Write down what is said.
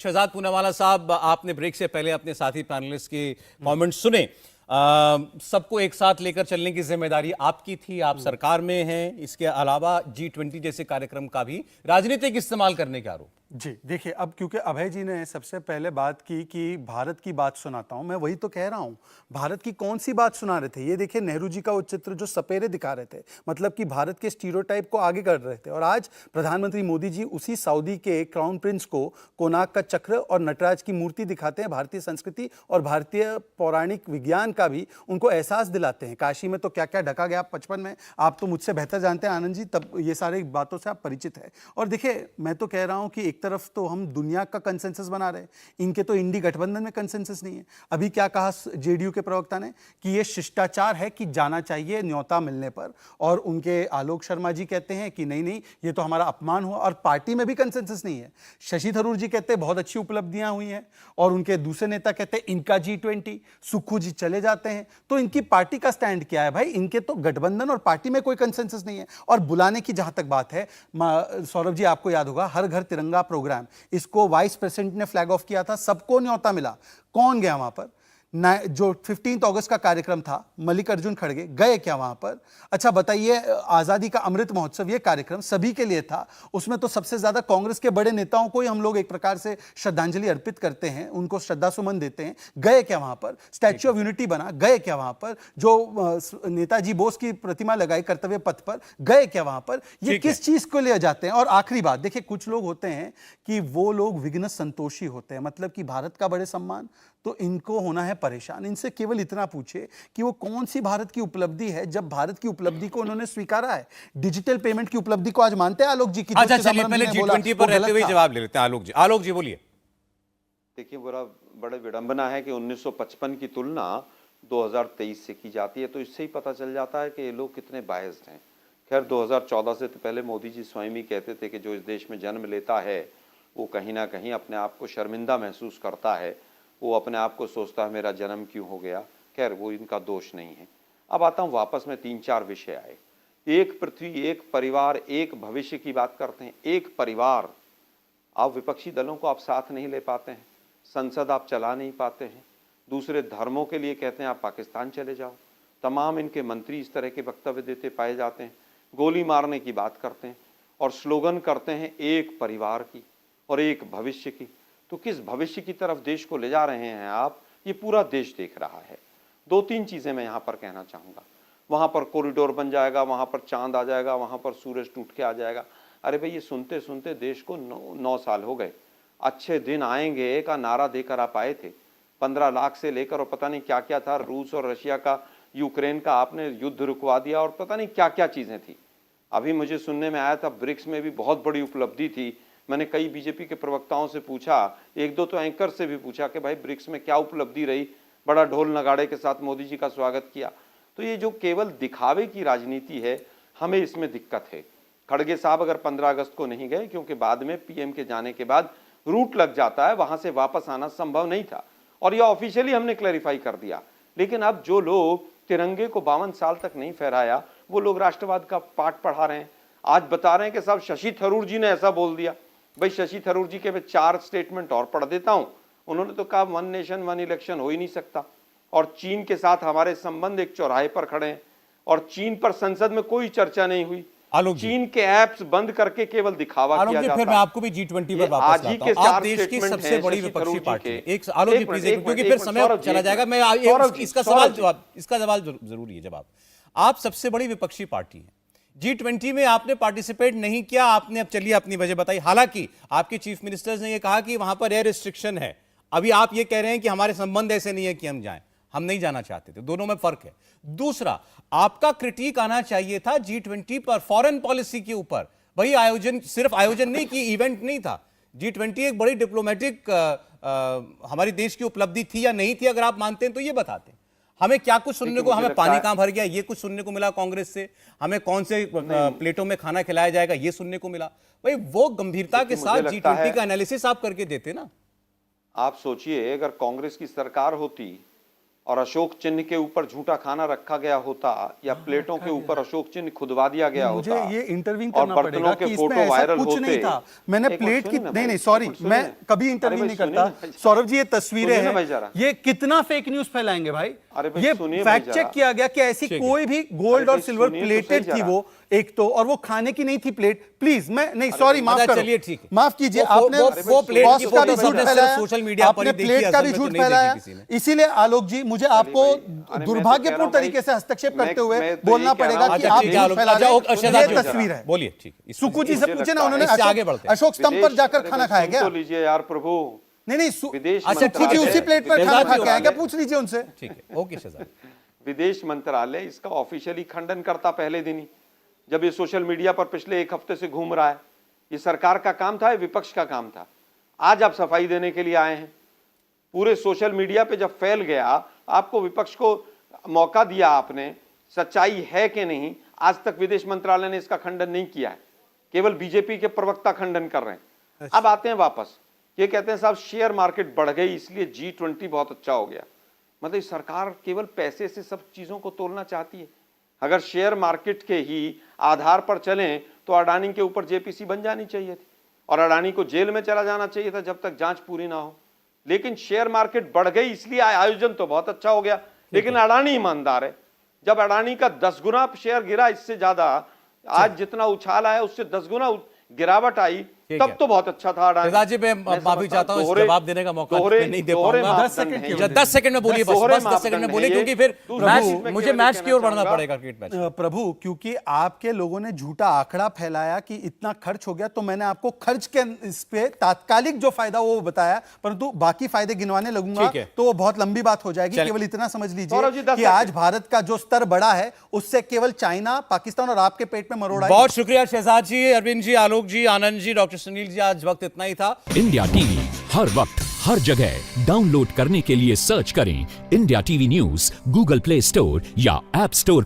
शहजाद पूनावाला साहब, आपने ब्रेक से पहले अपने साथी पैनलिस्ट के कमेंट्स सुने। सबको एक साथ लेकर चलने की जिम्मेदारी आपकी थी, आप सरकार में हैं। इसके अलावा G20 जैसे कार्यक्रम का भी राजनीतिक इस्तेमाल करने का आरोप। जी देखिए, अब क्योंकि अभय जी ने सबसे पहले बात की कि भारत की बात सुनाता हूं, मैं वही तो कह रहा हूं। भारत की कौन सी बात सुना रहे थे? ये देखिए, नेहरू जी का वो चित्र जो सपेरे दिखा रहे थे, मतलब कि भारत के स्टीरियोटाइप को आगे कर रहे थे। और आज प्रधानमंत्री मोदी जी उसी सऊदी के क्राउन प्रिंस को कोणार्क का चक्र और नटराज की मूर्ति दिखाते हैं। भारतीय संस्कृति और भारतीय पौराणिक विज्ञान का भी उनको एहसास दिलाते हैं। काशी में तो क्या क्या ढका गया 55 में, आप तो मुझसे बेहतर जानते हैं आनंद जी, तब ये सारी बातों से आप परिचित है। और देखिए, मैं तो कह रहा हूं कि एक तरफ तो हम दुनिया का कंसेंसस बना रहे हैं, इनके तो इंडी गठबंधन में कंसेंसस नहीं है। अभी क्या कहा जेडीयू के प्रवक्ता ने कि ये शिष्टाचार है कि जाना चाहिए न्योता मिलने पर, और उनके आलोक शर्मा जी कहते हैं कि नहीं नहीं, ये तो हमारा अपमान हुआ। और पार्टी में भी कंसेंसस नहीं है। शशि थरूर जी कहते हैं बहुत अच्छी उपलब्धियां हुई हैं, और उनके दूसरे नेता कहते हैं इनका G20, सुक्खू जी चले जाते हैं। तो इनकी पार्टी का स्टैंड क्या है भाई? इनके तो गठबंधन और पार्टी में कोई कंसेंसस नहीं है। और बुलाने की जहां तक बात है, सौरभ जी आपको याद होगा हर घर तिरंगा प्रोग्राम, इसको वाइस प्रेसिडेंट ने फ्लैग ऑफ किया था, सबको न्योता मिला। कौन गया वहां पर? जो 15 अगस्त का कार्यक्रम था, मल्लिकार्जुन खड़गे गए क्या वहां पर? अच्छा बताइए, आजादी का अमृत महोत्सव, ये कार्यक्रम सभी के लिए था, उसमें तो सबसे ज्यादा कांग्रेस के बड़े नेताओं को ही हम लोग एक प्रकार से श्रद्धांजलि अर्पित करते हैं, उनको श्रद्धा सुमन देते हैं। गए क्या वहां पर? स्टैच्यू ऑफ यूनिटी बना, गए क्या वहां पर? जो नेताजी बोस की प्रतिमा लगाई कर्तव्य पथ पर, गए क्या वहां पर? ये किस चीज को ले जाते हैं? और आखिरी बात देखिए, कुछ लोग होते हैं कि वो लोग विघ्न संतोषी होते हैं, मतलब कि भारत का बड़े सम्मान, तो इनको होना है परेशान। इनसे केवल इतना पूछे कि वो कौन सी भारत की उपलब्धि है, जब भारत की उपलब्धि को उन्होंने स्वीकारा है। डिजिटल पेमेंट की उपलब्धि को आज मानते हैं आलोक जी की? अच्छा चलिए, पहले G20 पर रहते हुए जवाब ले लेते हैं आलोक जी। आलोक जी बोलिए। देखिए, बड़ा विडंबना है कि 1955 की तुलना 2023 से की जाती है, तो इससे ही पता चल जाता है कि ये लोग कितने बायस्ड हैं। खैर, 2014 से तो पहले मोदी जी स्वयं ही कहते थे कि जो इस देश में जन्म लेता है वो कहीं ना कहीं अपने आप को शर्मिंदा महसूस करता है, वो अपने आप को सोचता है मेरा जन्म क्यों हो गया। खैर, वो इनका दोष नहीं है। अब आता हूँ वापस में, 3-4 विषय आए। एक पृथ्वी, एक परिवार, एक भविष्य की बात करते हैं। एक परिवार, आप विपक्षी दलों को आप साथ नहीं ले पाते हैं, संसद आप चला नहीं पाते हैं, दूसरे धर्मों के लिए कहते हैं आप पाकिस्तान चले जाओ। तमाम इनके मंत्री इस तरह के वक्तव्य देते पाए जाते हैं, गोली मारने की बात करते हैं और स्लोगन करते हैं एक परिवार की और एक भविष्य की। तो किस भविष्य की तरफ देश को ले जा रहे हैं आप, ये पूरा देश देख रहा है। 2-3 चीज़ें मैं यहाँ पर कहना चाहूँगा। वहाँ पर कॉरिडोर बन जाएगा, वहाँ पर चांद आ जाएगा, वहाँ पर सूरज टूट के आ जाएगा। अरे भाई, ये सुनते सुनते देश को 9 साल हो गए। अच्छे दिन आएंगे का नारा देकर आप आए थे, 15 लाख से लेकर, और पता नहीं क्या क्या था, रूस और रशिया का, यूक्रेन का आपने युद्ध रुकवा दिया, और पता नहीं क्या क्या चीज़ें थी। अभी मुझे सुनने में आया था ब्रिक्स में भी बहुत बड़ी उपलब्धि थी। मैंने कई बीजेपी के प्रवक्ताओं से पूछा, 1-2 तो एंकर से भी पूछा कि भाई ब्रिक्स में क्या उपलब्धि रही, बड़ा ढोल नगाड़े के साथ मोदी जी का स्वागत किया। तो ये जो केवल दिखावे की राजनीति है, हमें इसमें दिक्कत है। खड़गे साहब अगर 15 अगस्त को नहीं गए, क्योंकि बाद में पीएम के जाने के बाद रूट लग जाता है, वहां से वापस आना संभव नहीं था, और यह ऑफिशियली हमने क्लैरिफाई कर दिया। लेकिन अब जो लोग तिरंगे को 52 साल तक नहीं फहराया, वो लोग राष्ट्रवाद का पाठ पढ़ा रहे हैं। आज बता रहे हैं कि साहब शशि थरूर जी ने ऐसा बोल दिया। भाई, शशि थरूर जी के मैं 4 स्टेटमेंट और पढ़ देता हूं। उन्होंने तो कहा 1 नेशन 1 इलेक्शन हो ही नहीं सकता, और चीन के साथ हमारे संबंध एक चौराहे पर खड़े हैं, और चीन पर संसद में कोई चर्चा नहीं हुई। चीन के ऐप्स बंद करके केवल दिखावा किया जाता है। फिर मैं आपको भी G20 पर वापस लाता हूं। आप देश की सबसे बड़ी विपक्षी पार्टी, एक आलोक जी प्लीज, क्योंकि फिर समय चला जाएगा। मैं इसका सवाल जरूरी है जवाब। आप सबसे बड़ी विपक्षी पार्टी है, G20 में आपने पार्टिसिपेट नहीं किया, आपने, अब चलिए अपनी वजह बताई। हालांकि आपके चीफ मिनिस्टर्स ने यह कहा कि वहां पर एयर रिस्ट्रिक्शन है। अभी आप ये कह रहे हैं कि हमारे संबंध ऐसे नहीं है कि हम जाएं, हम नहीं जाना चाहते थे। दोनों में फर्क है। दूसरा, आपका क्रिटिक आना चाहिए था G20 पर, फॉरेन पॉलिसी के ऊपर। वही आयोजन, सिर्फ आयोजन नहीं कि इवेंट नहीं था। G20 एक बड़ी डिप्लोमेटिक हमारे देश की उपलब्धि थी या नहीं थी, अगर आप मानते हैं तो ये बताते हैं। हमें क्या कुछ सुनने को, हमें पानी कहां भर गया ये कुछ सुनने को मिला कांग्रेस से, हमें कौन से प्लेटों में खाना खिलाया जाएगा ये सुनने को मिला। भाई, वो गंभीरता के साथ G20 का एनालिसिस आप करके देते ना। आप सोचिए, अगर कांग्रेस की सरकार होती और अशोक चिन्ह के ऊपर झूठा खाना रखा गया होता या प्लेटों के ऊपर अशोक चिन्ह खुदवा दिया गया होता, मुझे ये इंटरव्यू और करना बर्तनों पड़ेगा के कि इसमें फोटो ऐसा वायरल कुछ नहीं होते। था। मैंने एक प्लेट मिनट की सुनिए ना नहीं भाई, नहीं सॉरी, एक मिनट मैं सुनिए। कभी अरे इंटरव्यू भाई नहीं सुनिए करता। ना भाई। सौरभ जी, ये तस्वीरें सुनिए ना भाई हैं, जरा। ये कितना फेक न्यूज फैलाएंगे भाई। अरे भाई ये सुनिए भाई फैक्ट जरा। चेक किया गया कि ऐसी ठीक है। कोई भी गोल्ड अरे और भाई सिल्वर सुनिए तो प्लेटेड सही थी जरा। वो, एक तो, और वो खाने की नहीं थी प्लेट। प्लीज, मैं नहीं सॉरी, माफ अच्छा, करो, चलिए, ठीक है। माफ कीजिए, वो आपने वो प्लेट कॉस्ट की का भी फोटो झूठ सिर्फ फैलाया, सोशल मीडिया पर ही आपने देखी, प्लेट का असल भी में तो झूठ नहीं देखी फैलाया। किसी ने। इसीलिए आलोक जी, मुझे आपको भाई, अरे मैं तो कह रहा दुर्भाग्यपूर्ण हूं भाई, तरीके से हस्तक्षेप मैं करते हुए तो यही बोलना कह रहा पड़ेगा हूं। कि अच्छा, आप ठीक है, झूठ आलोक, फैला अच्छा, रहे अच्छा, हैं। शहजाद ये जी, तस्वीर है। बोलिए, ठीक है। सुकू जी से मुझे पूछे ना, लगता है- उन्होंने इससे आगे बढ़ते हैं। अशोक स्तंभ पर जाकर अरे खाना भाई, खाया सुन क्या? तो लीजिए यार प्रभु। नहीं नहीं, विदेश अच्छा, सुकू जी मंत्रालय- उसी प्लेट पर खाना शहजाद खा जी, के आए क्या? मंत्रालय- पूछ लीजिए उनसे। ठीक है, ओके शहजाद। विदेश मंत्रालय इसका ऑफिशियली खंडन करता पहले दिन ही, जब ये सोशल मीडिया पर पिछले एक हफ्ते से घूम रहा है। ये सरकार का काम था, ये विपक्ष का काम था। आज आप सफाई देने के लिए आए हैं। पूरे सोशल मीडिया पे जब फैल गया, आपको विपक्ष को मौका दिया आपने, सच्चाई है कि नहीं, आज तक विदेश मंत्रालय ने इसका खंडन नहीं किया है। केवल बीजेपी के प्रवक्ता खंडन कर रहे हैं। अब आते हैं वापस, ये कहते हैं साहब शेयर मार्केट बढ़ गई इसलिए G20 बहुत अच्छा हो गया। मतलब सरकार केवल पैसे से सब चीजों को तोलना चाहती है। अगर शेयर मार्केट के ही आधार पर चलें तो अडानी के ऊपर जेपीसी बन जानी चाहिए थी और अडानी को जेल में चला जाना चाहिए था जब तक जांच पूरी ना हो। लेकिन शेयर मार्केट बढ़ गई इसलिए आयोजन तो बहुत अच्छा हो गया, लेकिन अडानी ईमानदार है। जब अडानी का 10 गुना शेयर गिरा, इससे ज्यादा आज जितना उछाल आया उससे 10 गुना गिरावट आई, तब तो बहुत अच्छा था अडानी। शहजाद जी, मैं माफी चाहता हूं, इस जवाब देने का मौका नहीं दे पाऊंगा। 10 सेकंड में बोलिए, बस 10 सेकंड में बोलिए, क्योंकि फिर मुझे मैच की ओर बढ़ना पड़ेगा, क्रिकेट मैच। प्रभु, क्योंकि आपके लोगों ने झूठा आंकड़ा फैलाया कि इतना खर्च हो गया, तो मैंने आपको खर्च के इस पे तात्कालिक जो फायदा वो बताया, परंतु बाकी फायदे गिनवाने लगूंगा तो वो बहुत लंबी बात हो जाएगी। केवल इतना समझ लीजिए कि आज भारत का जो स्तर बढ़ा है, उससे केवल चाइना, पाकिस्तान और आपके पेट में मरोड़ा। बहुत शुक्रिया शहजाद जी, अरविंद जी, आलोक जी, आनंद जी, डॉक्टर सुनील जी। आज वक्त इतना ही था। इंडिया टीवी हर वक्त हर जगह डाउनलोड करने के लिए सर्च करें India TV news Google play store या ऐप स्टोर पर।